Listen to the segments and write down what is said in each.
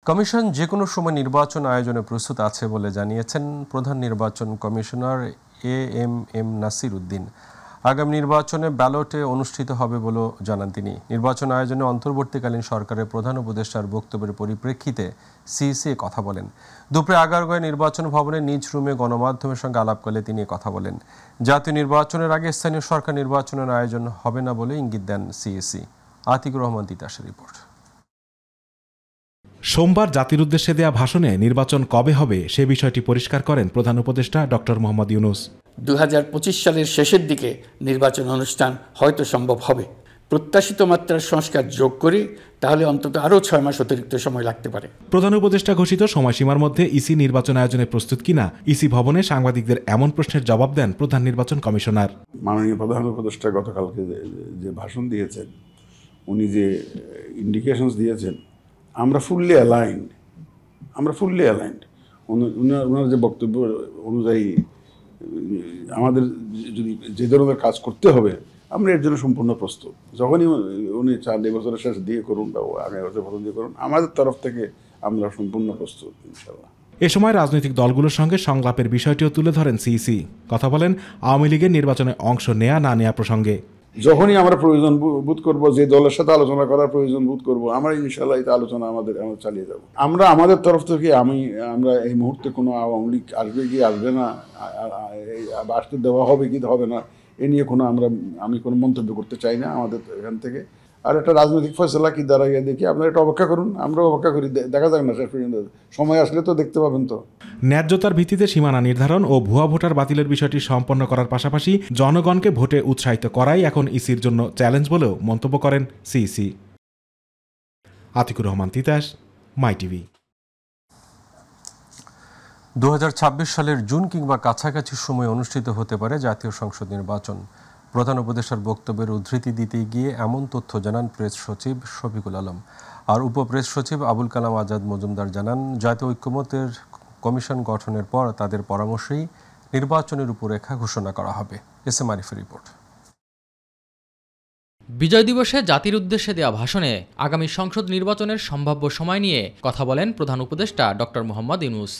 Commission যে কোনো সময় নির্বাচন আয়োজনে প্রস্তুত আছে বলে জানিয়েছেন প্রধান নির্বাচন কমিশনার এএমএম নাসির উদ্দিন। আগামী নির্বাচনে ব্যালটে অনুষ্ঠিত হবে বলে জানান তিনি। নির্বাচন আয়োজনে অন্তর্বর্তীকালীন সরকারের প্রধান উপদেষ্টার বক্তব্যের পরিপ্রেক্ষিতে সিইসি কথা বলেন। দুপুরে আগারগাঁও নির্বাচন ভবনে নিজ রুমে গণমাধ্যমের সঙ্গে আলাপ করলে তিনি কথা বলেন। জাতীয় নির্বাচনের আগে স্থানীয় সরকার নির্বাচনের আয়োজন হবে না বলে ইঙ্গিত দেন সিইসি। আতিকুর রহমান তিতাসের রিপোর্ট। সোমবার জাতির উদ্দেশ্যে দেয়া ভাষণে নির্বাচন কবে হবে সে বিষয়টি পরিষ্কার করেন প্রধান উপদেষ্টা ডক্টর মোহাম্মদ ইউনূস। 2025 সালের শেষের দিকে নির্বাচন অনুষ্ঠান হয়তো সম্ভব হবে। প্রত্যাশিত মাত্রার সংস্কার যোগ করি তাহলে অন্তত আরও 6 মাস অতিরিক্ত সময় লাগতে পারে। প্রধান উপদেষ্টা ঘোষিত সময়সীমার মধ্যে ইসি নির্বাচন আয়োজনে প্রস্তুত কিনা ইসি ভবনে সাংবাদিকদের এমন প্রশ্নের জবাব দেন প্রধান নির্বাচন কমিশনার। মাননীয় প্রধান উপদেষ্টা গতকালকে যে ভাষণ দিয়েছেন, উনি যে ইন্ডিকেশনস দিয়েছেন, আমরা ফুললি অ্যালাইন্ড। ওনার যে বক্তব্য অনুযায়ী আমাদের যদি যে ধরনের কাজ করতে হবে আমরা এর জন্য সম্পূর্ণ প্রস্তুত। যখনই উনি 4 বছরের শেষ দিয়ে করুন বা আগামী বছর প্রথম দিয়ে করুন, আমাদের তরফ থেকে আমরা সম্পূর্ণ প্রস্তুত ইনশাআল্লাহ। এ সময় রাজনৈতিক দলগুলোর সঙ্গে সংলাপের বিষয়টিও তুলে ধরেন সিইসি। কথা বলেন আওয়ামী লীগের নির্বাচনে অংশ নেয়া না নেয়া প্রসঙ্গে। যখনই আমরা প্রয়োজন বোধ করব, যে দলের সাথে আলোচনা করার প্রয়োজন বোধ করব, আমরা ইনশাআল্লাহ এই আলোচনা আমরা চালিয়ে যাব। আমরা আমাদের তরফ থেকে আমরা এই মুহূর্তে কোনো আওয়ামী লীগ আসবে কি আসবে না, আসতে দেওয়া হবে কি হবে না, এ নিয়ে আমি কোনো মন্তব্য করতে চাই না আমাদের এখান থেকে। আর একটা রাজনৈতিক ফয়সলা কি দাঁড়াইয়া দেখি, আপনারা এটা অপেক্ষা করুন, আমরাও অপেক্ষা করি, দেখা যাক না শেষ পর্যন্ত, সময় আসলে তো দেখতে পাবেন। তো ন্যায্যতার ভিত্তিতে সীমানা নির্ধারণ ও ভুয়া ভোটার বাতিলের বিষয়টি সম্পন্ন করার পাশাপাশি জনগণকে ভোটে উৎসাহিত করাই এখন ইসির জন্য চ্যালেঞ্জ বলেও মন্তব্য করেন সিইসি। আতিকুর রহমান তিতাস, মাই টিভি। 2026 সালের জুন কিংবা কাছাকাছি সময়ে অনুষ্ঠিত হতে পারে জাতীয় সংসদ নির্বাচন। প্রধান উপদেষ্টার বক্তব্যের উদ্ধৃতি দিতে গিয়ে এমন তথ্য জানান প্রেস সচিব শফিকুল আলম। আর উপপ্রেস সচিব আবুল কালাম আজাদ মজুমদার জানান, জাতীয় ঐক্যমত্যের কমিশন গঠনের পর তাদের পরামর্শেই নির্বাচনের রূপরেখা ঘোষণা করা হবে। এস এম আরিফের রিপোর্ট। বিজয় দিবসে জাতির উদ্দেশ্যে দেওয়া ভাষণে আগামী সংসদ নির্বাচনের সম্ভাব্য সময় নিয়ে কথা বলেন প্রধান উপদেষ্টা ডক্টর মোহাম্মদ ইউনূস।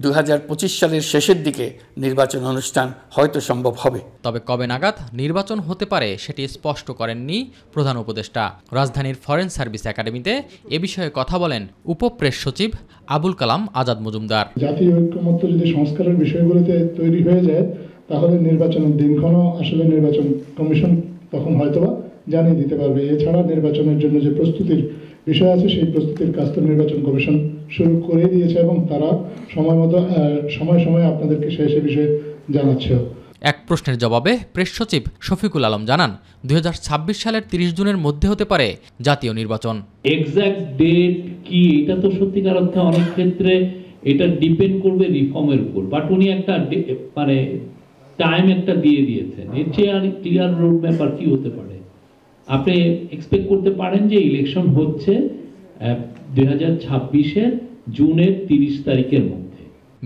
2025 সালের শেষের দিকে নির্বাচন অনুষ্ঠান হয়তো সম্ভব হবে, তবে কবে নাগাদ নির্বাচন হতে পারে সেটি স্পষ্ট করেননি প্রধান উপদেষ্টা। রাজধানীর ফরেন সার্ভিস একাডেমিতে এ বিষয়ে কথা বলেন উপপ্রেস সচিব আবুল কালাম আজাদ মজুমদার। জাতীয় ঐক্যমত্য যদি সংস্কারের বিষয়গুলোতে তৈরি হয়ে যায় তাহলে নির্বাচনের দিনক্ষণও আসলে নির্বাচন কমিশন তখন হয়তোবা জানিয়ে দিতে পারবে। এছাড়া নির্বাচনের জন্য যে প্রস্তুতির বিষয় আছে সেই প্রস্তুতির কাজ তো নির্বাচন কমিশন শুরু করে দিয়েছে এবং তারা সময় সময় আপনাদেরকে সে বিষয়ে জানাচ্ছে। এক প্রশ্নের জবাবে প্রেস সচিব শফিকুল আলম জানান, 2026 সালের 30 জুনের মধ্যে হতে পারে জাতীয় নির্বাচন। এক্সাক্ট ডেট কি এটা তো সত্যিকার অর্থে অনেক ক্ষেত্রে এটা ডিপেন্ড করবে রিফর্মের উপর, বাট উনি একটা টাইম একটা দিয়ে দিয়েছেন। এর চেয়ে আর ক্লিয়ার রোড ম্যাপ আর কি হতে পারে? আপনি এক্সপেক্ট করতে পারেন যে ইলেকশন হচ্ছে 2026-এর জুনের 30 তারিখের মধ্যে।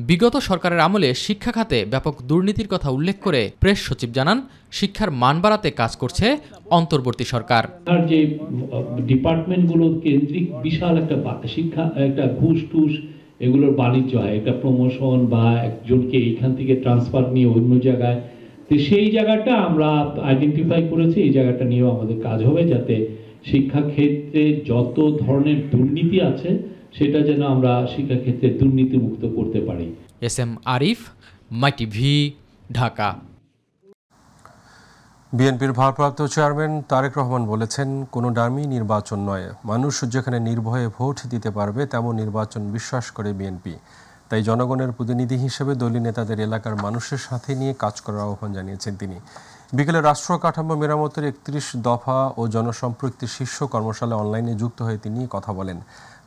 বিগত সরকারের আমলে শিক্ষা খাতে ব্যাপক দুর্নীতির কথা উল্লেখ করে প্রেস সচিব জানান, শিক্ষার মান বাড়াতে কাজ করছে অন্তর্বর্তী সরকার। আর যে ডিপার্টমেন্টগুলো কেন্দ্রিক বিশাল একটা শিক্ষা একটা ঘুষ টুস এগুলোর বাণিজ্য হয়, একটা প্রমোশন বা একজনকে এইখান থেকে ট্রান্সফার নিয়ে অন্য জায়গায়, তো সেই জায়গাটা আমরা আইডেন্টিফাই করেছি। এই জায়গাটা নিয়েও আমাদের কাজ হবে যাতে শিক্ষাক্ষেত্রে যত ধরনের দুর্নীতি আছে সেটা যেন আমরা শিক্ষাক্ষেত্রে দুর্নীতি মুক্ত করতে পারি। এস এম আরিফ, মাই টিভি, ঢাকা। বিএনপির ভারপ্রাপ্ত চেয়ারম্যান তারেক রহমান বলেছেন, কোনো ডামি নির্বাচন নয়, মানুষ যেখানে নির্ভয়ে ভোট দিতে পারবে তেমন নির্বাচন বিশ্বাস করে বিএনপি। তাই জনগণের প্রতিনিধি হিসেবে দলীয় নেতাদের এলাকার মানুষের সাথে নিয়ে কাজ করার আহ্বান জানিয়েছেন তিনি। বিকেলে রাষ্ট্র কাঠামো মেরামতের 31 দফা ও জনসম্পৃক্তি শীর্ষ কর্মশালা অনলাইনে যুক্ত হয়ে তিনি কথা বলেন।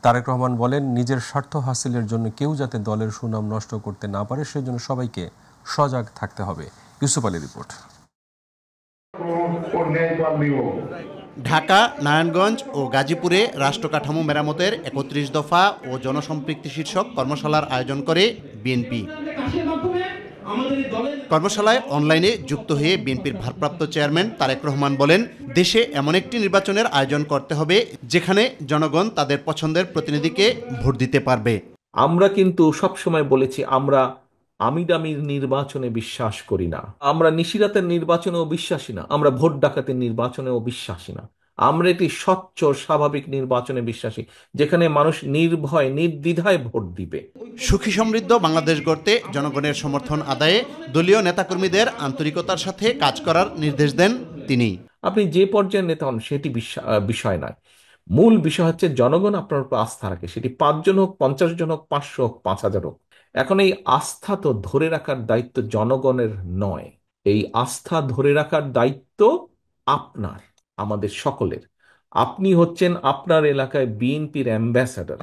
তারেক রহমান বলেন, নিজের স্বার্থ হাসিলের জন্য কেউ যাতে দলের সুনাম নষ্ট করতে না পারে সেজন্য সবাইকে সজাগ থাকতে হবে। ইউসুফ আলী রিপোর্ট। ঢাকা, নারায়ণগঞ্জ ও গাজীপুরে রাষ্ট্র কাঠামো মেরামতের 31 দফা ও জনসম্পৃক্তি শীর্ষক কর্মশালার আয়োজন করে বিএনপি। কর্মশালায় অনলাইনে যুক্ত হয়ে বিএনপির ভারপ্রাপ্ত চেয়ারম্যান তারেক রহমান বলেন, দেশে এমন একটি নির্বাচনের আয়োজন করতে হবে যেখানে জনগণ তাদের পছন্দের প্রতিনিধিকে ভোট দিতে পারবে। আমরা কিন্তু সবসময় বলেছি আমরা আমির নির্বাচনে বিশ্বাস করি না, আমরা নিশিরাতের নির্বাচনেও বিশ্বাসী না, আমরা ভোট ডাকাতের নির্বাচনেও বিশ্বাসী না। আমরা একটি স্বচ্ছ স্বাভাবিক নির্বাচনে বিশ্বাসী যেখানে মানুষ নির্ভয় নির্দ্বিধায় ভোট দিবে। সুখী সমৃদ্ধ বাংলাদেশ গড়তে জনগণের সমর্থন আদায়ে দলীয় নেতাকর্মীদের আন্তরিকতার সাথে কাজ করার নির্দেশ দেন তিনি। আপনি যে পর্যায়ের নেতা হন সেটি বিষয় নয়, মূল বিষয় হচ্ছে জনগণ আপনার উপর আস্থা রাখে, সেটি 5 জন হোক, 50 জন হোক, 500 হোক, 5000 হোক। এখন এই আস্থা তো ধরে রাখার দায়িত্ব জনগণের নয়, এই আস্থা ধরে রাখার দায়িত্ব আপনার, আমাদের সকলের। আপনি হচ্ছেন আপনার এলাকায় বিএনপির অ্যাম্বাসাডর,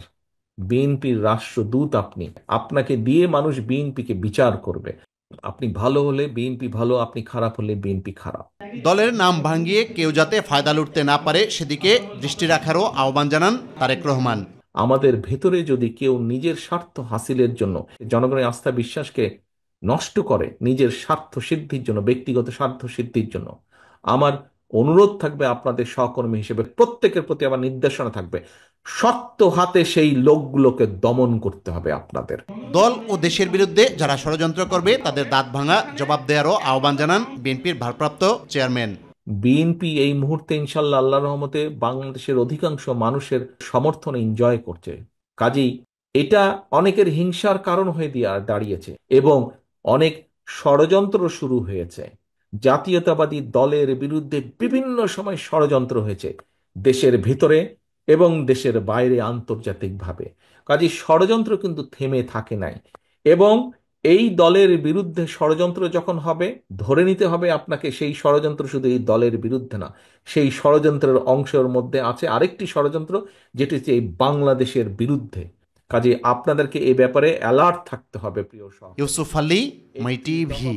বিএনপির রাষ্ট্রদূত। আপনাকে দিয়ে মানুষ বিএনপিকে বিচার করবে। আপনি ভালো হলে বিএনপি ভালো, আপনি খারাপ হলে বিএনপি খারাপ। দলের নাম ভাঙিয়ে কেউ যাতে ফায়দা লুটতে না পারে সেদিকে দৃষ্টি রাখারও আহ্বান জানান তারেক রহমান। আমাদের ভেতরে যদি কেউ নিজের স্বার্থ হাসিলের জন্য জনগণের আস্থা বিশ্বাসকে নষ্ট করে, নিজের স্বার্থ সিদ্ধির জন্য, ব্যক্তিগত স্বার্থ সিদ্ধির জন্য, আমার অনুরোধ থাকবে আপনাদের সহকর্মী হিসেবে প্রত্যেকের প্রতি আমার নির্দেশনা থাকবে, শক্ত হাতে সেই লোকগুলোকে দমন করতে হবে আপনাদের। দল ও দেশের বিরুদ্ধে যারা ষড়যন্ত্র করবে তাদের দাঁত ভাঙা জবাব দেওয়ারও আহ্বান জানান বিএনপির ভারপ্রাপ্ত চেয়ারম্যান। বিএনপি এই মুহূর্তে ইনশাল্লাহ আল্লাহর রহমতে বাংলাদেশের অধিকাংশ মানুষের সমর্থন এনজয় করছে। কাজেই এটা অনেকের হিংসার কারণ হয়ে দাঁড়িয়েছে এবং অনেক ষড়যন্ত্র শুরু হয়েছে। জাতীয়তাবাদী দলের বিরুদ্ধে বিভিন্ন সময় ষড়যন্ত্র হয়েছে, দেশের ভিতরে এবং দেশের বাইরে, আন্তর্জাতিকভাবে। কাজেই ষড়যন্ত্র কিন্তু থেমে থাকে নাই এবং এই দলের বিরুদ্ধে ষড়যন্ত্র যখন হবে, ধরে নিতে হবে আপনাকে সেই ষড়যন্ত্র শুধু এই দলের বিরুদ্ধে না, সেই ষড়যন্ত্রের অংশের মধ্যে আছে আরেকটি ষড়যন্ত্র যেটি হচ্ছে এই বাংলাদেশের বিরুদ্ধে। কাজে আপনাদেরকে এই ব্যাপারে অ্যালার্ট থাকতে হবে। প্রিয় ইউসুফ আলী, মাই টিভি,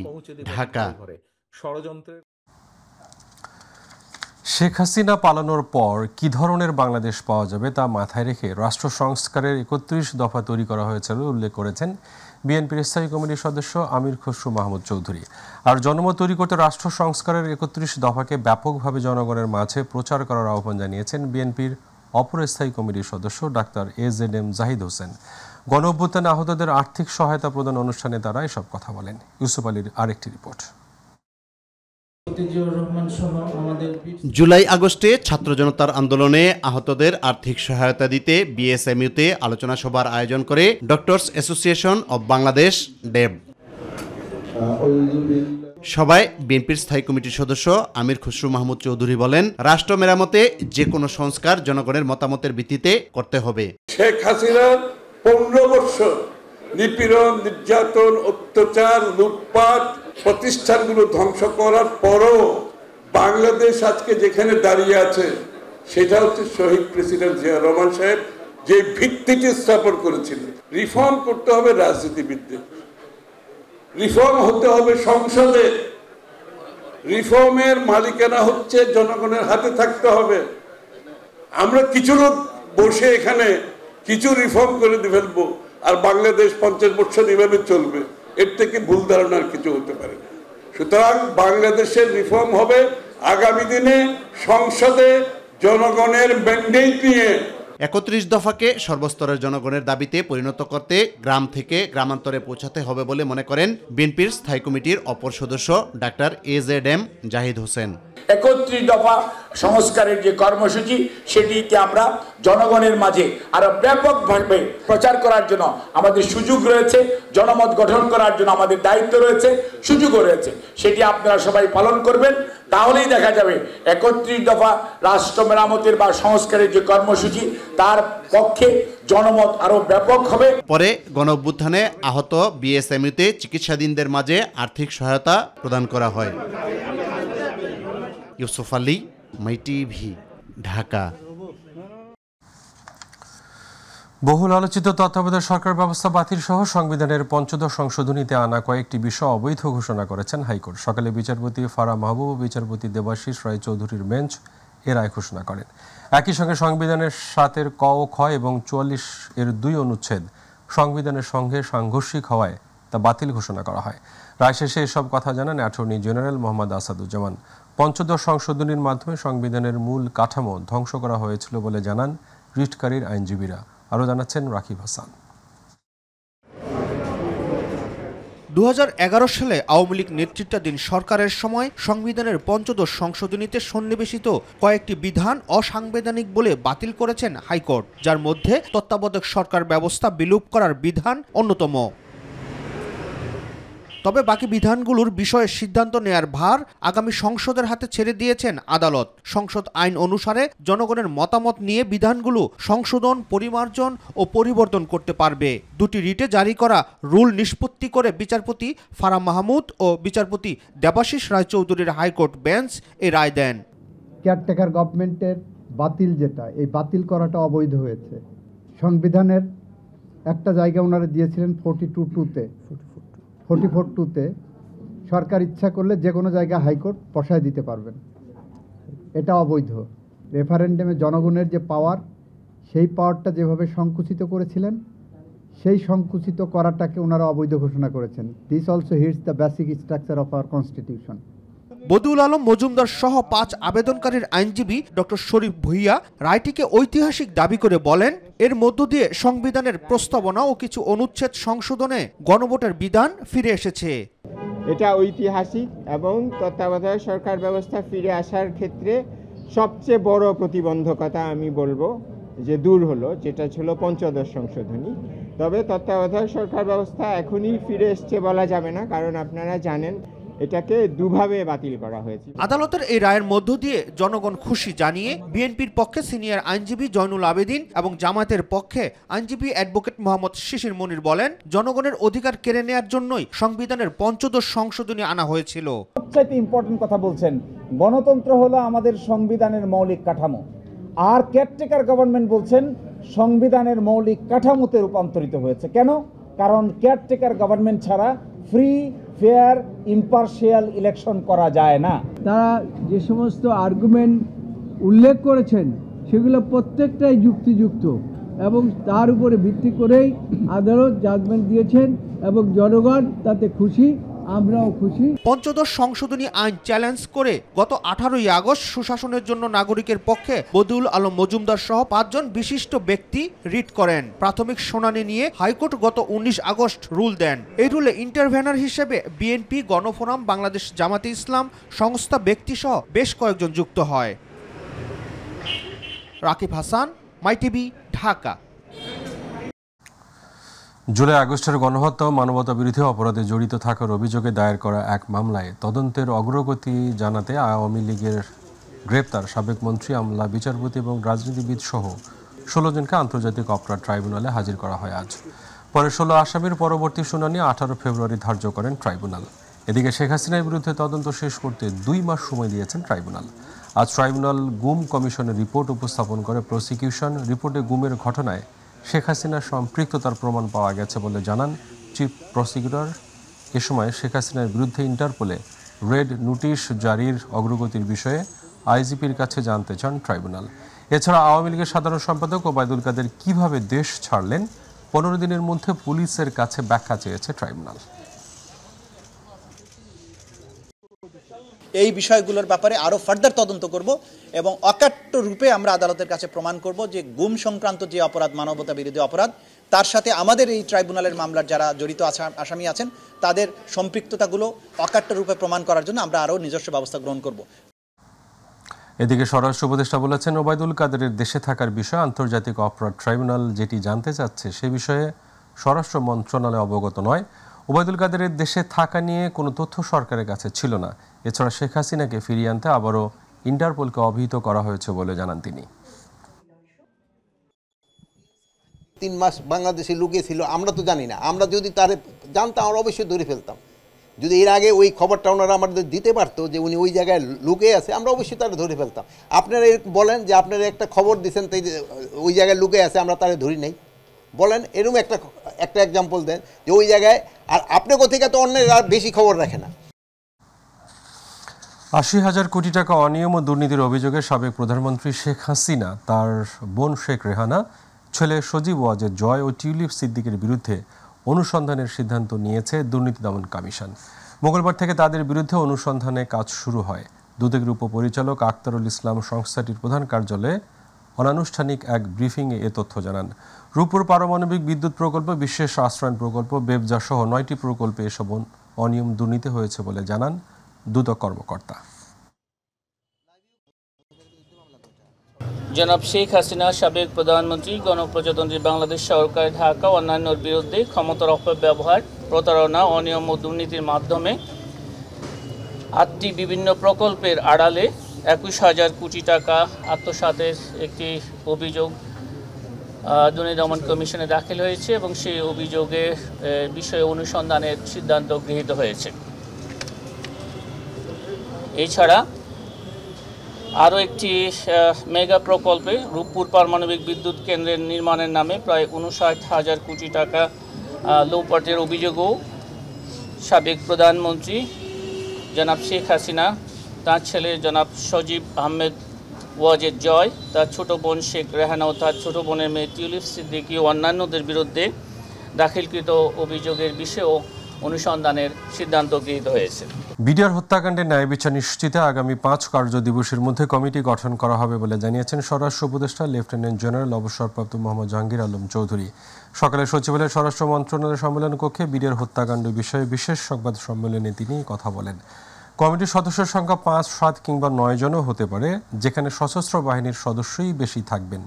ঢাকা। ষড়যন্ত্রের শেখ হাসিনা পালানোর পর কি ধরনের বাংলাদেশ পাওয়া যাবে তা মাথায় রেখে রাষ্ট্র সংস্কারের 31 দফা তৈরি করা হয়েছে বলে উল্লেখ করেছেন বিএনপির স্থায়ী কমিটির সদস্য আমির খসরু মাহমুদ চৌধুরী। আর জনমত তৈরি করতে রাষ্ট্র সংস্কারের 31 দফাকে ব্যাপকভাবে জনগণের মাঝে প্রচার করার আহ্বান জানিয়েছেন বিএনপির অপর স্থায়ী কমিটির সদস্য ডাক্তার AZM জাহিদ হোসেন। গণঅভ্যুত্থানে আহতদের আর্থিক সহায়তা প্রদান অনুষ্ঠানে তারা এসব কথা বলেন। ইউসুফ আলীর আরেকটি রিপোর্ট। জুলাই আগস্টে ছাত্র জনতার আন্দোলনে আহতদের আর্থিক সহায়তা দিতে বিএসএমইউতে আলোচনা সভার আয়োজন করে ডক্টরস অ্যাসোসিয়েশন অব বাংলাদেশ ডেব। সভায় বিএনপির স্থায়ী কমিটির সদস্য আমির খসরু মাহমুদ চৌধুরী বলেন, রাষ্ট্র মেরামতে যে কোনো সংস্কার জনগণের মতামতের ভিত্তিতে করতে হবে। শেখ হাসিনার 15 বছর নিপীড়ন, নির্যাতন, অত্যাচার, লুটপাট, প্রতিষ্ঠানগুলো ধ্বংস করার পরও বাংলাদেশ আজকে যেখানে দাঁড়িয়ে আছে সেটা হচ্ছে শহীদ প্রেসিডেন্ট জিয়া রহমান সাহেব যে ভিত্তিটি স্থাপন করেছিলেন। রিফর্ম করতে হবে রাজনীতিবিদদের, রিফর্ম হতে হবে সংসদে, রিফর্মের মালিকানা হচ্ছে জনগণের হাতে থাকতে হবে। আমরা কিছু লোক বসে এখানে কিছু রিফর্ম করে ফেলবো আর বাংলাদেশ 50 বছর এভাবে চলবে, এর থেকে ভুল ধারণার কিছু হতে পারে না। সুতরাং বাংলাদেশের রিফর্ম হবে আগামী দিনে সংসদে জনগণের ম্যান্ডেট নিয়ে। 31 দফাকে সর্বস্তরের জনগণের দাবিতে পরিণত করতে গ্রাম থেকে গ্রামান্তরে পৌঁছাতে হবে বলে মনে করেন বিএনপির স্থায়ী কমিটির অপর সদস্য ডাক্তার AZM জাহিদ হোসেন। 31 দফা সংস্কারের যে কর্মসূচি সেটিকে আমরা জনগণের মাঝে আরো ব্যাপকভাবে প্রচার করার জন্য আমাদের সুযোগ রয়েছে, জনমত গঠন করার জন্য আমাদের দায়িত্ব রয়েছে, সুযোগও রয়েছে। সেটি আপনারা সবাই পালন করবেন, তাহলেই দেখা যাবে 31 দফা রাষ্ট্র মেরামতের বা সংস্কারের যে কর্মসূচি তার পক্ষে জনমত আরো ব্যাপক হবে। পরে গণঅভ্যুত্থানে আহত বিএসএমইউতে চিকিৎসাধীনদের মাঝে আর্থিক সহায়তা প্রদান করা হয়। ইউসুফ আলী, মাই টিভি, ঢাকা। বহুল আলোচিত তত্ত্বাবধায়ক সরকার ব্যবস্থা বাতিল সহ সংবিধানের ৫ম সংশোধনীতে আনা কয়েকটি বিষয় অবৈধ ঘোষণা করেছেন হাইকোর্ট। সকালে বিচারপতি ফারা মাহবুব ও বিচারপতি দেবাশিস রায় চৌধুরীর বেঞ্চ এ রায় ঘোষণা করেন। একই সঙ্গে সংবিধানের ৭ ক ও খ এবং ৪৪ এর ২ অনুচ্ছেদ সংবিধানের সঙ্গে সাংঘর্ষিক হওয়ায় তা বাতিল ঘোষণা করা হয়। রায় শেষে এসব কথা জানান অ্যাটর্নি জেনারেল মোহাম্মদ আসাদুজ্জামান। পঞ্চদশ সংশোধনীর মাধ্যমে সংবিধানের মূল কাঠামো ধ্বংস করা হয়েছিল বলে জানান রিটকারীর আইনজীবীরা। আরও জানাচ্ছেন রাকিব হাসান। 2011 সালে আওয়ামী লীগ নেতৃত্বাধীন সরকারের সময় সংবিধানের পঞ্চদশ সংশোধনীতে সন্নিবেশিত কয়েকটি বিধান অসাংবিধানিক বলে বাতিল করেছেন হাইকোর্ট, যার মধ্যে তত্ত্বাবধায়ক সরকার ব্যবস্থা বিলুপ করার বিধান অন্যতম। তবে বাকি বিধানগুলোর বিষয়ে সিদ্ধান্ত নেয়ার ভার আগামী সংসদের হাতে ছেড়ে দিয়েছেন আদালত। সংসদ আইন অনুসারে জনগণের মতামত নিয়ে বিধানগুলো সংশোধন, পরিমার্জন ও পরিবর্তন করতে পারবে। দুটি রিটে জারি করা রুল নিষ্পত্তি করে বিচারপতি ফারাহ মাহমুদ ও বিচারপতি দেবাশিস রায়চৌধুরীর হাইকোর্ট বেঞ্চ এ রায় দেন। কেয়ারটেকার গভর্নমেন্টের বাতিল যেটা, এই বাতিল করাটা অবৈধ হয়েছে। সংবিধানের একটা জায়গা ওনারা দিয়েছিলেন 44(2)তে সরকার ইচ্ছা করলে যে কোনো জায়গায় হাইকোর্ট বসায় দিতে পারবেন, এটা অবৈধ। রেফারেন্ডামে জনগণের যে পাওয়ার, সেই পাওয়ারটা যেভাবে সংকুচিত করেছিলেন, সেই সংকুচিত করাটাকে ওনারা অবৈধ ঘোষণা করেছেন। This also hits the basic structure of our constitution. Badiul Alam Majumdar সহ 5 আবেদনকারীর আইনজীবী ডক্টর শরীফ ভুইয়া রায়টিকে ঐতিহাসিক দাবি করে বলেন, এর মধ্য দিয়ে সংবিধানের প্রস্তাবনা ও কিছু অনুচ্ছেদ সংশোধনে গণভোটের বিধান ফিরে এসেছে। এটা ঐতিহাসিক এবং তত্ত্বাবধায়ক সরকার ব্যবস্থা ফিরে আসার ক্ষেত্রে সবচেয়ে বড় প্রতিবন্ধকতা আমি বলবো যে দূর হলো, যেটা ছিল পঞ্চদশ সংশোধনী। তবে তত্ত্বাবধায়ক সরকার ব্যবস্থা এখনই ফিরে এসছে বলা যাবে না, কারণ আপনারা জানেন এটাকে দুভাবে বাতিল করা হয়েছে। আদালতের এই রায়ের মধ্য দিয়ে জনগণ খুশি জানিয়ে বিএনপির পক্ষে সিনিয়র আইনজীবী জয়নুল আবেদিন এবং জামায়াতের পক্ষে আইনজীবী অ্যাডভোকেট মোহাম্মদ শিশির মনির বলেন, জনগণের অধিকার কেড়ে নেওয়ার জন্যই সংবিধানের পঞ্চদশ সংশোধনী আনা হয়েছিল। সবচেয়ে ইম্পর্টেন্ট কথা বলছেন, গণতন্ত্র হলো আমাদের সংবিধানের মৌলিক কাঠামো, আর কেয়ারটেকার গভর্নমেন্ট বলছেন সংবিধানের মৌলিক কাঠামোতে রূপান্তরিত হয়েছে। কেন? কারণ কেয়ারটেকার গভর্নমেন্ট ছাড়া ফ্রি, ফেয়ার, ইম্পার্শিয়াল ইলেকশন করা যায় না। তারা যে সমস্ত আর্গুমেন্ট উল্লেখ করেছেন সেগুলো প্রত্যেকটাই যুক্তিযুক্ত এবং তার উপরে ভিত্তি করেই আদালত জাজমেন্ট দিয়েছেন এবং জনগণ তাতে খুশি, আমরাও খুশি। পঞ্চদশ সংশোধনী আইন চ্যালেঞ্জ করে গত 18ই আগস্ট সুশাসনের জন্য নাগরিকের পক্ষে বদিউল আলম মজুমদার সহ 5 জন বিশিষ্ট ব্যক্তি রিট করেন। প্রাথমিক শুনানি নিয়ে হাইকোর্ট গত 19 আগস্ট রুল দেন। এই রুলে ইন্টারভেনার হিসেবে বিএনপি, গণফোরাম, বাংলাদেশ জামাতে ইসলাম সংস্থা, ব্যক্তি সহ বেশ কয়েকজন যুক্ত হয়। রাকিব হাসান, মাই টিভি, ঢাকা। জুলাই আগস্টের গণহত্যা ও মানবতাবিরোধী অপরাধে জড়িত থাকার অভিযোগে দায়ের করা এক মামলায় তদন্তের অগ্রগতি জানাতে আওয়ামী লীগের গ্রেপ্তার সাবেক মন্ত্রী, আমলা, বিচারপতি এবং রাজনীতিবিদ সহ 16 জনকে আন্তর্জাতিক অপরাধ ট্রাইব্যুনালে হাজির করা হয় আজ। পরে 16 আসামির পরবর্তী শুনানি 18 ফেব্রুয়ারি ধার্য করেন ট্রাইব্যুনাল। এদিকে শেখ হাসিনার বিরুদ্ধে তদন্ত শেষ করতে 2 মাস সময় দিয়েছেন ট্রাইব্যুনাল। আজ ট্রাইব্যুনাল গুম কমিশনের রিপোর্ট উপস্থাপন করে প্রসিকিউশন। রিপোর্টে গুমের ঘটনায় শেখ হাসিনার সম্পৃক্ততার প্রমাণ পাওয়া গেছে বলে জানান চিফ প্রসিকিউটর। এ সময় শেখ হাসিনার বিরুদ্ধে ইন্টারপোলে রেড নোটিশ জারির অগ্রগতির বিষয়ে আইজিপির কাছে জানতে চান ট্রাইব্যুনাল। এছাড়া আওয়ামী লীগের সাধারণ সম্পাদক ওবায়দুল কাদের কিভাবে দেশ ছাড়লেন 15 দিনের মধ্যে পুলিশের কাছে ব্যাখ্যা চেয়েছে ট্রাইব্যুনাল। এই বিষয়গুলোর ব্যাপারে আরও ফার্দার তদন্ত করব এবং অকাট্য রূপে আমরা আদালতের কাছে প্রমাণ করব যে গুম সংক্রান্ত যে অপরাধ, মানবতা বিরোধী অপরাধ, তার সাথে আমাদের এই ট্রাইব্যুনালের মামলার যারা জড়িত আসামি আছেন তাদের সম্পৃক্ততাগুলো অকাট্য রূপে প্রমাণ করার জন্য আমরা আরও নিজস্ব ব্যবস্থা গ্রহণ করব। এদিকে স্বরাষ্ট্র উপদেষ্টা বলেছেন, ওবায়দুল কাদেরের দেশে থাকার বিষয়ে আন্তর্জাতিক অপরাধ ট্রাইব্যুনাল যেটি জানতে চাচ্ছে সে বিষয়ে স্বরাষ্ট্র মন্ত্রণালয় অবগত নয়। ওবায়দুল কাদেরের দেশে থাকা নিয়ে কোনো তথ্য সরকারের কাছে ছিল না। এছাড়া শেখ হাসিনাকে ফিরিয়ে আনতে আবারও ইন্টারপোলকে অভিহিত করা হয়েছে বলে জানান তিনি। 3 মাস বাংলাদেশে লুকিয়েছিল, আমরা তো জানি না। আমরা যদি তার জানতাম আমরা অবশ্যই ধরে ফেলতাম। যদি এর আগে ওই খবরটা ওনারা আমাদের দিতে পারতো যে উনি ওই জায়গায় লুকিয়ে আছে, আমরা অবশ্যই তারা ধরে ফেলতাম। আপনারা বলেন যে আপনারা একটা খবর দিচ্ছেন তাই ওই জায়গায় লুকিয়ে আছে, আমরা তারা ধরি নাই। বলেন এরকম একটা এক্সাম্পল দেন যে ওই জায়গায়, আর আপনি কোথেকে তো অন্যের আর বেশি খবর রাখে না। 80,000 কোটি টাকা অনিয়ম ও দুর্নীতির অভিযোগে সাবেক প্রধানমন্ত্রী শেখ হাসিনা, তার বোন শেখ রেহানা, ছেলে সজীব ওয়াজেদ জয় ও টিউলিপ সিদ্দিকের বিরুদ্ধে অনুসন্ধানের সিদ্ধান্ত নিয়েছে দুর্নীতি দমন কমিশন। মঙ্গলবার থেকে তাদের বিরুদ্ধে অনুসন্ধানে কাজ শুরু হয়। দুদকের উপপরিচালক আক্তারুল ইসলাম সংস্থাটির প্রধান কার্যালয়ে অনানুষ্ঠানিক এক ব্রিফিংয়ে এ তথ্য জানান। রূপপুর পারমাণবিক বিদ্যুৎ প্রকল্প, বিশেষ আশ্রয়ণ প্রকল্প, বেবজা সহ 9টি প্রকল্পে এসব অনিয়ম দুর্নীতি হয়েছে বলে জানান দুদক কর্মকর্তা। জনাব শেখ হাসিনা, সাবেক প্রধানমন্ত্রী, গণপ্রজাতন্ত্রী বাংলাদেশ সরকার, ঢাকা অন্যান্যর বিরুদ্ধে ক্ষমতার অপব্যবহার, প্রতারণা, অনিয়ম ও দুর্নীতির মাধ্যমে 8টি বিভিন্ন প্রকল্পের আড়ালে 21,000 কোটি টাকা আত্মসাতের একটি অভিযোগ দুর্নীতি দমন কমিশনে দাখিল হয়েছে এবং সেই অভিযোগের বিষয়ে অনুসন্ধানের সিদ্ধান্ত গৃহীত হয়েছে। এছাড়া আরও একটি মেগা প্রকল্পে রূপপুর পারমাণবিক বিদ্যুৎ কেন্দ্রের নির্মাণের নামে প্রায় 59,000 কোটি টাকা লোপাটের অভিযোগও সাবেক প্রধানমন্ত্রী জনাব শেখ হাসিনা, তার ছেলে জনাব সজীব আহমেদ ওয়াজেদ জয়, তার ছোট বোন শেখ রেহানা ও তার ছোট বোনের মেয়ে টিউলিপ সিদ্দিকী ও অন্যান্যদের বিরুদ্ধে দাখিলকৃত অভিযোগের বিষয়েও অনুসন্ধানের সিদ্ধান্ত গৃহীত হয়েছে। বিডিআর হত্যাকাণ্ডের ন্যায় বিচার নিশ্চিতে আগামী 5 কার্য দিবসের মধ্যে কমিটি গঠন করা হবে বলে জানিয়েছেন স্বরাষ্ট্র উপদেষ্টা লেফটেন্যান্ট জেনারেল অবসরপ্রাপ্ত মোহাম্মদ জাহাঙ্গীর আলম চৌধুরী। সকালে সচিবালয়ের স্বরাষ্ট্র মন্ত্রণালয়ের সম্মেলন কক্ষে বিডিআর হত্যাকাণ্ড বিষয়ে বিশেষ সংবাদ সম্মেলনে তিনি কথা বলেন। কমিটির সদস্যের সংখ্যা 5, 7 কিংবা 9 জনও হতে পারে, যেখানে সশস্ত্র বাহিনীর সদস্যই বেশি থাকবেন।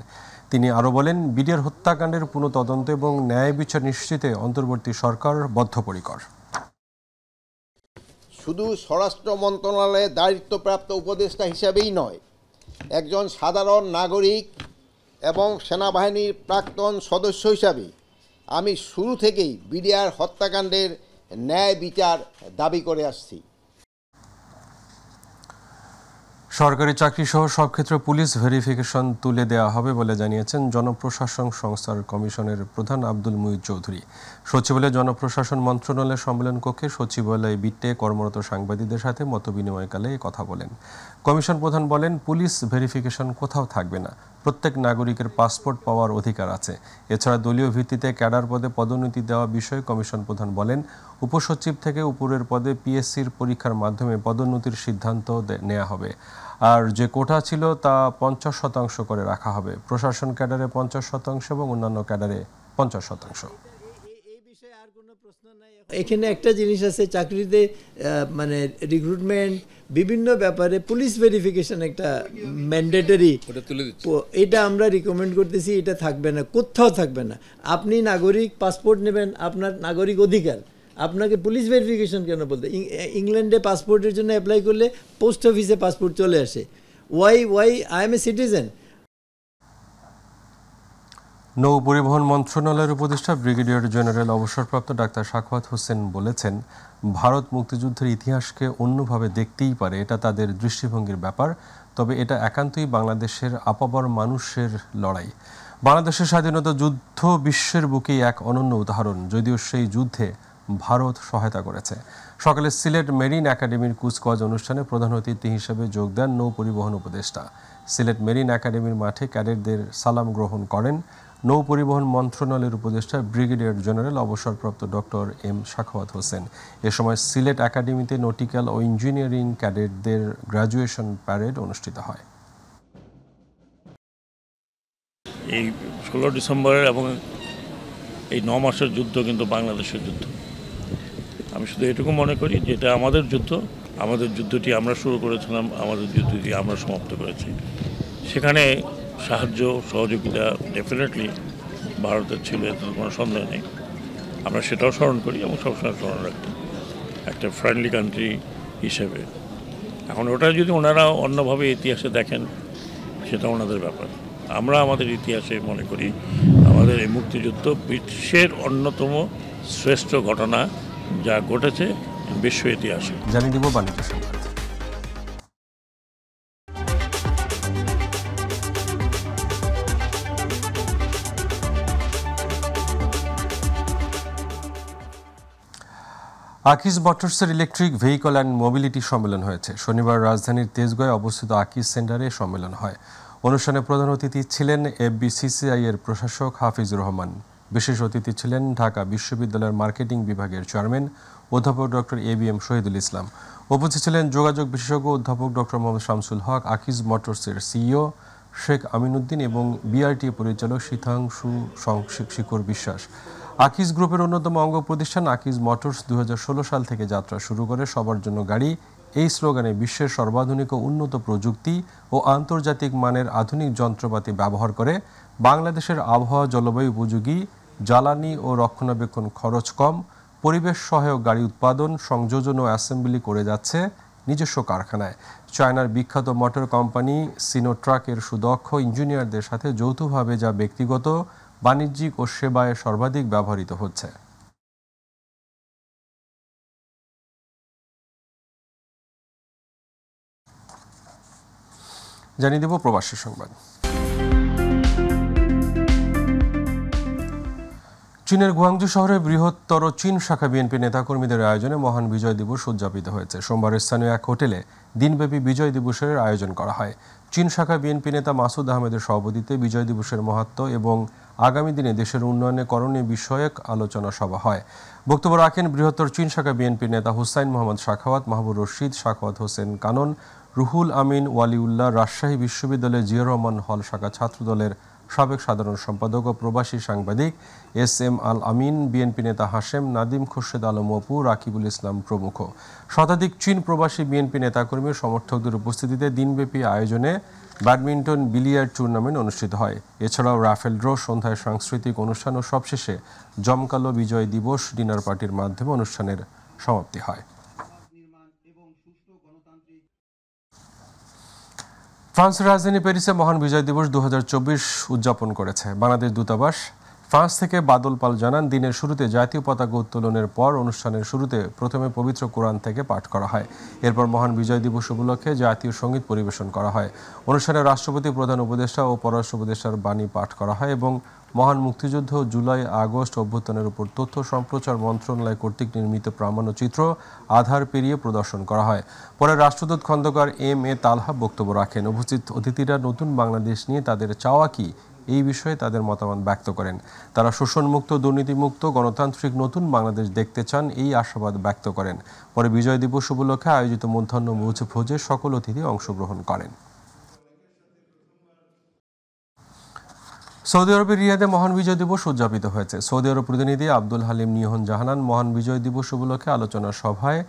তিনি আরও বলেন, বিডিআর হত্যাকাণ্ডের পুনঃ তদন্ত এবং ন্যায় বিচার নিশ্চিতে অন্তর্বর্তী সরকার বদ্ধপরিকর। শুধু স্বরাষ্ট্র মন্ত্রণালয়ের দায়িত্বপ্রাপ্ত উপদেষ্টা হিসাবেই নয়, একজন সাধারণ নাগরিক এবং সেনাবাহিনীর প্রাক্তন সদস্য হিসাবে আমি শুরু থেকেই বিডিআর হত্যাকাণ্ডের ন্যায় বিচার দাবি করে আসছি। সরকারি চাকরি সহ সব ক্ষেত্রে পুলিশ ভেরিফিকেশন তুলে দেওয়া হবে বলে জানিয়েছেন জনপ্রশাসন সংস্থার কমিশনের প্রধান আব্দুল মুঈদ চৌধুরী। সচিবালয়ে জনপ্রশাসন মন্ত্রণালয়ের সম্মেলন কক্ষে সচিবালয়ে বিটে কর্মরত সাংবাদিকদের সাথে মতবিনিময়কালে কথা বলেন। কমিশন প্রধান বলেন, পুলিশ ভেরিফিকেশন কোথাও থাকবে না, প্রত্যেক নাগরিকের পাসপোর্ট পাওয়ার অধিকার আছে। এছাড়া দলীয় ভিত্তিতে ক্যাডার পদে পদোন্নতি দেওয়া বিষয়ে কমিশন প্রধান বলেন, উপসচিব থেকে উপরের পদে পিএসসির পরীক্ষার মাধ্যমে পদোন্নতির সিদ্ধান্ত নেওয়া হবে। আর যে কোটা ছিল তা 50% করে রাখা হবে। প্রশাসন ক্যাডারে 50% এবং অন্যান্য ক্যাডারে 50%। এখানে একটা জিনিস আছে, চাকরিতে মানে রিক্রুটমেন্ট বিভিন্ন ব্যাপারে পুলিশ ভেরিফিকেশন একটা ম্যান্ডেটরি, এটা আমরা রিকমেন্ড করতেছি। এটা থাকবে না, কোথাও থাকবে না। আপনি নাগরিক পাসপোর্ট নেবেন, আপনার নাগরিক অধিকার, আপনাকে পুলিশ ভেরিফিকেশন কেন বলতে? ইংল্যান্ডে পাসপোর্টের জন্য অ্যাপ্লাই করলে পোস্ট অফিসে পাসপোর্ট চলে আসে। Why I am a citizen. নৌ পরিবহন মন্ত্রণালয়ের উপদেষ্টা ব্রিগেডিয়ার জেনারেল অবসরপ্রাপ্ত ডাক্তার সাখাওয়াত হোসেন বলেছেন, ভারত মুক্তিযুদ্ধের ইতিহাসকে অন্যভাবে দেখতেই পারে, এটা তাদের দৃষ্টিভঙ্গির ব্যাপার। তবে এটা একান্তই বাংলাদেশের আপামর মানুষের লড়াই। বাংলাদেশের স্বাধীনতা যুদ্ধ বিশ্বের বুকেই এক অনন্য উদাহরণ, যদিও সেই যুদ্ধে ভারত সহায়তা করেছে। সকালে সিলেট মেরিন একাডেমির কুচকাওয়াজ অনুষ্ঠানে প্রধান অতিথি হিসেবে যোগ দেন নৌ পরিবহন উপদেষ্টা। সিলেট মেরিন একাডেমির মাঠে ক্যাডেটদের সালাম গ্রহণ করেন নৌ পরিবহন মন্ত্রণালয়ের উপদেষ্টা ব্রিগেডিয়ার জেনারেল অবসরপ্রাপ্ত ডক্টর এম সাখাওয়াত হোসেন। এ সময় সিলেট একাডেমিতে নটিক্যাল ও ইঞ্জিনিয়ারিং ক্যাডেটদের গ্র্যাজুয়েশন প্যারেড অনুষ্ঠিত হয়। এই 16 ডিসেম্বরের এবং এই 9 মাসের যুদ্ধ কিন্তু বাংলাদেশের যুদ্ধ। আমি শুধু এটুকু মনে করি যে এটা আমাদের যুদ্ধ, আমাদের যুদ্ধটি আমরা শুরু করেছিলাম, আমাদের যুদ্ধটি আমরা সমাপ্ত করেছি। সেখানে সাহায্য সহযোগিতা ডেফিনেটলি ভারতের ছিল, এতে কোনো সন্দেহ নেই। আমরা সেটাও স্মরণ করি এবং সবসময় স্মরণ রাখি একটা ফ্রেন্ডলি কান্ট্রি হিসেবে। এখন ওটা যদি ওনারা অন্যভাবে ইতিহাসে দেখেন সেটা ওনাদের ব্যাপার। আমরা আমাদের ইতিহাসে মনে করি আমাদের এই মুক্তিযুদ্ধ বিশ্বের অন্যতম শ্রেষ্ঠ ঘটনা যা ঘটেছে বিশ্ব ইতিহাসে। জানিয়ে দিব বাণিজ্য সংবাদ। আকিজ মোটরসের ইলেকট্রিক ভেহিকল অ্যান্ড মোবিলিটি সম্মেলন হয়েছে। শনিবার রাজধানীর তেজগাঁয়ে অবস্থিত আকিজ সেন্টারে সম্মেলন হয়। অনুষ্ঠানে প্রধান অতিথি ছিলেন এফবিসিসিআই এর প্রশাসক হাফিজুর রহমান। বিশেষ অতিথি ছিলেন ঢাকা বিশ্ববিদ্যালয়ের মার্কেটিং বিভাগের চেয়ারম্যান অধ্যাপক ডক্টর ABM শহীদুল ইসলাম। উপস্থিত ছিলেন যোগাযোগ বিশেষজ্ঞ অধ্যাপক ডক্টর মোহাম্মদ শামসুল হক, আকিজ মোটরসের CEO শেখ আমিনুদ্দিন এবং BRT পরিচালক শীতাংশু শিকর বিশ্বাস। আকিজ গ্রুপের অন্যতম অঙ্গ প্রতিষ্ঠান আকিজ মোটরস 2016 সাল থেকে যাত্রা শুরু করে সবার জন্য গাড়ি এই স্লোগানে বিশ্বের সর্বাধুনিক ও উন্নত প্রযুক্তি ও আন্তর্জাতিক মানের আধুনিক যন্ত্রপাতি ব্যবহার করে বাংলাদেশের আবহাওয়া জলবায়ু উপযোগী জ্বালানি ও রক্ষণাবেক্ষণ খরচ কম পরিবেশ সহায়ক গাড়ি উৎপাদন সংযোজন ও অ্যাসেম্বলি করে যাচ্ছে নিজস্ব কারখানায়। চায়নার বিখ্যাত মোটর কোম্পানি সিনোট্রাকের সুদক্ষ ইঞ্জিনিয়ারদের সাথে যৌথভাবে যা ব্যক্তিগত বাণিজ্যিক ও সেবায় সর্বাধিক ব্যবহৃত হচ্ছে। জানিয়ে দেব প্রবাসী সংবাদ। চীনের গুয়াংজু শহরে বৃহত্তর চীন শাখা বিএনপি নেতাকর্মীদের আয়োজনে মহান বিজয় দিবস উদযাপিত হয়েছে। সোমবার স্থানীয় এক হোটেলে দিনব্যাপী বিজয় দিবসের আয়োজন করা হয়। চীন শাখা বিএনপি নেতা মাসুদ আহমেদের সভাপতিত্বে বিজয় দিবসের মাহাত্ম্য এবং আগামী দিনে দেশের উন্নয়নে করণীয় বিষয়ক আলোচনা সভা হয়। বক্তব্য রাখেন বৃহত্তর চীন শাখা বিএনপি নেতা হুসাইন মোহাম্মদ শাখাওয়াত, মাহবুব রশিদ, শাখাওয়াত হোসেন কানন, রুহুল আমিন ওয়ালিউল্লাহ, রাজশাহী বিশ্ববিদ্যালয়ের জিয়া রহমান হল শাখা ছাত্রদলের সাবেক সাধারণ সম্পাদক ও প্রবাসী সাংবাদিক SM আল আমিন, বিএনপি নেতা হাশেম, নাদিম খোরশেদ আলম অপু, রাকিবুল ইসলাম প্রমুখ। শতাধিক চীন প্রবাসী বিএনপি নেতাকর্মী সমর্থকদের উপস্থিতিতে দিনব্যাপী আয়োজনে ব্যাডমিন্টন বিলিয়ার্ড টুর্নামেন্ট অনুষ্ঠিত হয়। এছাড়াও রাফেল ড্র, সন্ধ্যায় সাংস্কৃতিক অনুষ্ঠান ও সবশেষে জমকালো বিজয় দিবস ডিনার পার্টির মাধ্যমে অনুষ্ঠানের সমাপ্তি হয়। ফ্রান্সের রাজধানী প্যারিসে মহান বিজয় দিবস 2024 উদযাপন করেছে বাংলাদেশ দূতাবাস। ফ্রান্স থেকে বাদল পাল জানান, দিনের শুরুতে জাতীয় পতাকা উত্তোলনের পর অনুষ্ঠানের শুরুতে প্রথমে পবিত্র কোরআন থেকে পাঠ করা হয়। এরপর মহান বিজয় দিবস উপলক্ষে জাতীয় সঙ্গীত পরিবেশন করা হয়। অনুষ্ঠানে রাষ্ট্রপতি, প্রধান উপদেষ্টা ও পররাষ্ট্র উপদেষ্টার বাণী পাঠ করা হয় এবং মহান মুক্তিযুদ্ধ, জুলাই আগস্ট অভ্যুত্থানের উপর তথ্য সম্প্রচার মন্ত্রণালয় কর্তৃক নির্মিত প্রামাণ্যচিত্র আধার পেরিয়ে প্রদর্শন করা হয়। পরে রাষ্ট্রদূত খন্দকার MA তালহা বক্তব্য রাখেন। উপস্থিত অতিথিরা নতুন বাংলাদেশ নিয়ে তাদের চাওয়া কি এই বিষয়ে তাদের মতামত ব্যক্ত করেন। তারা শোষণমুক্ত, দুর্নীতিমুক্ত, গণতান্ত্রিক নতুন বাংলাদেশ দেখতে চান এই আশাবাদ ব্যক্ত করেন। পরে বিজয় দিবস উপলক্ষে আয়োজিত মধ্যাহ্ন ভোজে সকল অতিথি অংশগ্রহণ করেন। সৌদি আরবের রিয়াদে মহান বিজয় দিবস উদযাপিত হয়েছে। সৌদি আরব প্রতিনিধি আব্দুল হালিম নিহন জাহানান মহান বিজয় দিবস উপলক্ষে আলোচনা সভায়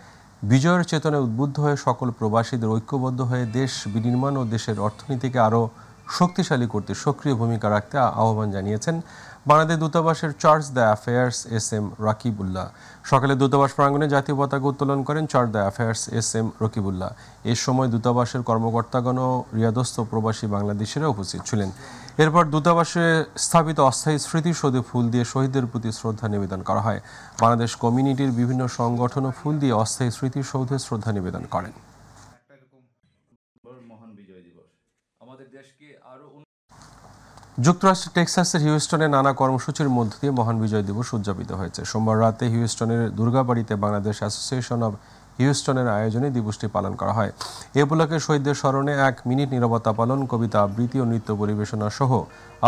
বিজয়ের চেতনায় উদ্বুদ্ধ হয়ে সকল প্রবাসীদের ঐক্যবদ্ধ হয়ে দেশ বিনির্মাণ ও দেশের অর্থনীতিকে আরও শক্তিশালী করতে সক্রিয় ভূমিকা রাখতে আহ্বান জানিয়েছেন বাংলাদেশ দূতাবাসের charge de affaires SM Rakibullah. সকালে দূতাবাস প্রাঙ্গণে জাতীয় পতাকা উত্তোলন করেন charge de affaires SM Rakibullah. এ সময় দূতাবাসের কর্মকর্তাগণ ও রিয়াদস্থ প্রবাসী বাংলাদেশিরা উপস্থিত ছিলেন। এরপর দূতাবাসে স্থাপিত অস্থায়ী স্মৃতিসৌধে ফুল দিয়ে শহীদদের প্রতি শ্রদ্ধা নিবেদন করা হয়। বাংলাদেশ কমিউনিটির বিভিন্ন সংগঠনও ফুল দিয়ে অস্থায়ী স্মৃতিসৌধে শ্রদ্ধা নিবেদন করেন। যুক্তরাষ্ট্রের টেক্সাসের হিউস্টনে নানা কর্মসূচির মধ্য দিয়ে মহান বিজয় দিবস উদযাপিত হয়েছে। সোমবার রাতে হিউস্টনের দুর্গাবাড়িতে বাংলাদেশ অ্যাসোসিয়েশন অব হিউস্টনের আয়োজনে দিবসটি পালন করা হয়। এ উপলক্ষে শহীদদের স্মরণে 1 মিনিট নীরবতা পালন, কবিতা আবৃত্তি ও নৃত্য পরিবেশনা সহ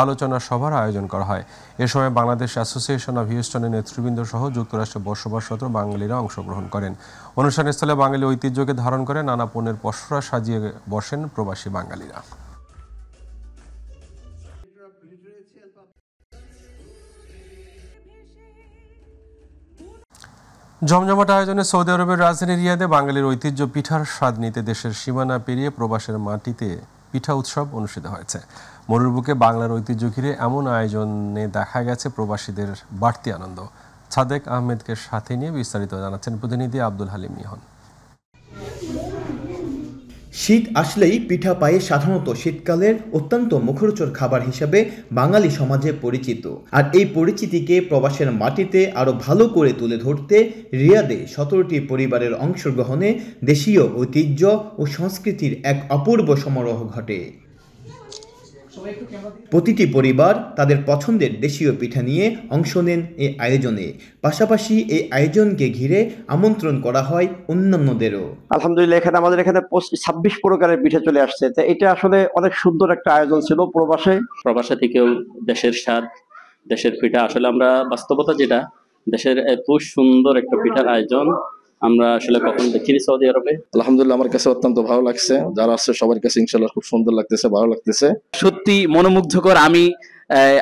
আলোচনা সভার আয়োজন করা হয়। এ সময় বাংলাদেশ অ্যাসোসিয়েশন অব হিউস্টনের নেতৃবৃন্দ সহ যুক্তরাষ্ট্রে বসবাসরত বাঙালিরা অংশগ্রহণ করেন। অনুষ্ঠানস্থলে বাঙালি ঐতিহ্যকে ধারণ করে নানা পণ্যের পসরা সাজিয়ে বসেন প্রবাসী বাঙালিরা। জমজমাট আয়োজনে সৌদি আরবের রাজধানী রিয়াদে বাঙালির ঐতিহ্য পিঠার স্বাদ নিতে দেশের সীমানা পেরিয়ে প্রবাসের মাটিতে পিঠা উৎসব অনুষ্ঠিত হয়েছে। মরুর বুকে বাংলার ঐতিহ্য ঘিরে এমন আয়োজনে দেখা গেছে প্রবাসীদের বাড়তি আনন্দ। সাদেক আহমেদকে সাথে নিয়ে বিস্তারিত জানাচ্ছেন প্রতিনিধি আব্দুল হালিম নিহন। শীত আসলেই পিঠা পায়ে সাধারণত শীতকালের অত্যন্ত মুখরোচক খাবার হিসাবে বাঙালি সমাজে পরিচিত। আর এই পরিচিতিকে প্রবাসের মাটিতে আরও ভালো করে তুলে ধরতে রিয়াদে 17টি পরিবারের অংশগ্রহণে দেশীয় ঐতিহ্য ও সংস্কৃতির এক অপূর্ব সমারোহ ঘটে। প্রতিটি পরিবার তাদের পছন্দের দেশীয় পিঠা নিয়ে অংশ নেন এই আয়োজনে। পাশাপাশি এই আয়োজনকে ঘিরে আমন্ত্রণ করা হয় অন্যান্যদেরও। আলহামদুলিল্লাহ এখানে আমাদের এখানে 26 প্রকারের পিঠা চলে আসছে। এটা আসলে অনেক সুন্দর একটা আয়োজন ছিল। প্রবাসে থেকেও দেশের স্বাদ দেশের পিঠা আসলে আমরা বাস্তবতা যেটা দেশের এত সুন্দর একটা পিঠার আয়োজন আমরা আসলে কখনো দেখিনি সৌদি আরবে। আলহামদুলিল্লাহ আমার কাছে অত্যন্ত ভালো লাগছে, যারা আসছে সবার কাছে ইনশাআল্লাহ খুব সুন্দর লাগতেছে, ভালো লাগতেছে, সত্যি মনোমুগ্ধকর। আমি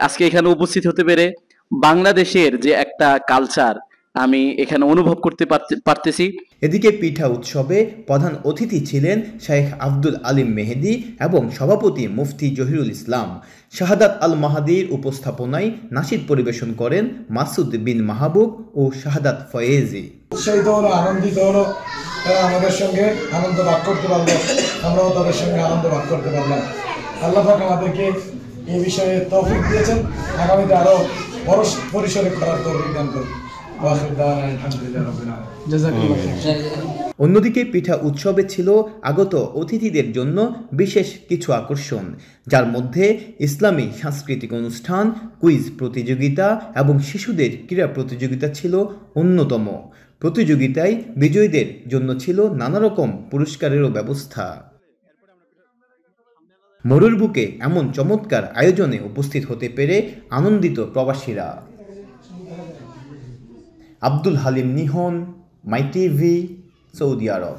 আজকে এখানে উপস্থিত হতে পেরে বাংলাদেশের যে একটা কালচার আমি এখানে অনুভব করতে পারতেছি। এদিকে পিঠা উৎসবে প্রধান অতিথি ছিলেন শেখ আব্দুল আলিম মেহেদি এবং সভাপতি মুফতি জহিরুল ইসলাম। শাহাদাত আল মাহাদির উপস্থাপনায় নাশিদ পরিবেশন করেন মাসুদ বিন মাহবুব ও শাহাদাত ফয়েজি। উৎসাহিত হলো, আনন্দিত হলো, তারা আমাদের সঙ্গে আনন্দ ভাগ করতে পারলো, আমরাও তাদের সঙ্গে আনন্দ ভাগ করতে পারলাম। আল্লাহ পাক আমাদেরকে এই বিষয়ে তৌফিক দিয়েছেন, আগামীতে আরো বড় পরিসরে করার তৌফিক দান করুন। অন্যদিকে পিঠা উৎসবে ছিল আগত অতিথিদের জন্য বিশেষ কিছু আকর্ষণ, যার মধ্যে ইসলামী সাংস্কৃতিক অনুষ্ঠান, কুইজ প্রতিযোগিতা এবং শিশুদের ক্রীড়া প্রতিযোগিতা ছিল অন্যতম। প্রতিযোগিতায় বিজয়ীদের জন্য ছিল নানা রকম পুরস্কারেরও ব্যবস্থা। মরুর বুকে এমন চমৎকার আয়োজনে উপস্থিত হতে পেরে আনন্দিত প্রবাসীরা। আব্দুল হালিম নিহন, মাই টিভি, সৌদি আরব।